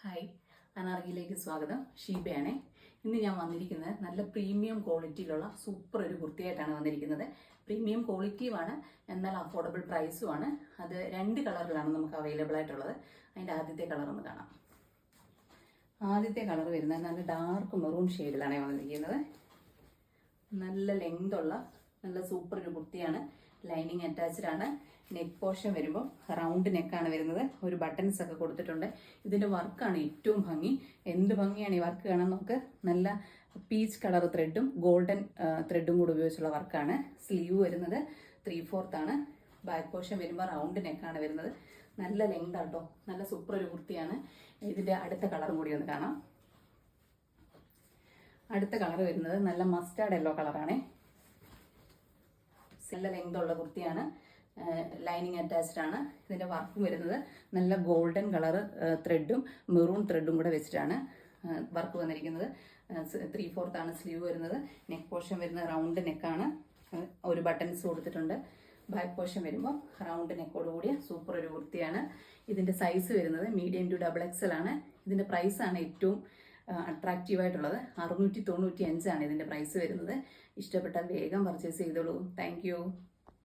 Hi, അനാർഗിയിലേക്ക് സ്വാഗതം. ഷീബയാണേ. ഇന്ന് ഞാൻ വന്നിരിക്കുന്നത് നല്ല പ്രീമിയം ക്വാളിറ്റിയിലുള്ള സൂപ്പർ ഒരു കുർത്തിയായിട്ടാണ് വന്നിരിക്കുന്നത്. പ്രീമിയം ക്വാളിറ്റിയുമാണ്, എന്നാൽ അഫോർഡബിൾ പ്രൈസുമാണ്. അത് 2 കളറിലാണ് നമുക്ക് അവൈലബിൾ ആയിട്ടുള്ളത്. അതിൻ്റെ ആദ്യത്തെ കളർ ഒന്ന് കാണാം. ആദ്യത്തെ കളർ വരുന്നത് നല്ല ഡാർക്ക് മെറൂൺ ഷെയ്ഡിലാണ് വന്നിരിക്കുന്നത്. നല്ല ലെങ്ത് ഉള്ള നല്ല സൂപ്പർ ഒരു കുർത്തിയാണ്. ലൈനിങ് അറ്റാച്ച്ഡ് ആണ്. നെക്ക് പോർഷൻ വരുമ്പോൾ റൗണ്ട് നെക്കാണ് വരുന്നത്. ഒരു ബട്ടൺസ് ഒക്കെ കൊടുത്തിട്ടുണ്ട്. ഇതിൻ്റെ വർക്കാണ് ഏറ്റവും ഭംഗി. എന്ത് ഭംഗിയാണ് ഈ വർക്ക് കാണാൻ നമുക്ക്. നല്ല പീച്ച് കളർ ത്രെഡും ഗോൾഡൻ ത്രെഡും കൂടി ഉപയോഗിച്ചുള്ള വർക്കാണ്. സ്ലീവ് വരുന്നത് 3/4 ആണ്. ബാക്ക് പോർഷൻ വരുമ്പോൾ റൗണ്ട് നെക്കാണ് വരുന്നത്. നല്ല ലെങ്ത് ആട്ടോ. നല്ല സൂപ്പർ ഒരു കുർത്തിയാണ്. ഇതിൻ്റെ അടുത്ത കളറും കൂടി ഒന്ന് കാണാം. അടുത്ത കളർ വരുന്നത് നല്ല മസ്റ്റാർഡ് യെല്ലോ കളറാണേ. നല്ല ലെങ്ത് ഉള്ള കുർത്തിയാണ്. ലൈനിങ് അറ്റാച്ച്ഡ് ആണ്. ഇതിൻ്റെ വർക്ക് വരുന്നത് നല്ല ഗോൾഡൻ കളർ ത്രെഡും മെറൂൺ ത്രെഡും കൂടെ വെച്ചിട്ടാണ് വർക്ക് വന്നിരിക്കുന്നത്. 3/4 ആണ് സ്ലീവ് വരുന്നത്. നെക്ക് പോർഷൻ വരുന്നത് റൗണ്ട് നെക്കാണ്. ഒരു ബട്ടൺസ് കൊടുത്തിട്ടുണ്ട്. ബാക്ക് പോർഷൻ വരുമ്പോൾ റൗണ്ട് നെക്കോട് കൂടിയ സൂപ്പർ ഒരു കുർത്തിയാണ്. ഇതിൻ്റെ സൈസ് വരുന്നത് മീഡിയം ടു XXL ആണ്. ഇതിൻ്റെ പ്രൈസാണ് ഏറ്റവും അട്രാക്റ്റീവായിട്ടുള്ളത്. 695 ആണ് ഇതിൻ്റെ പ്രൈസ് വരുന്നത്. ഇഷ്ടപ്പെട്ടാൽ വേഗം പർച്ചേസ് ചെയ്തോളൂ. താങ്ക്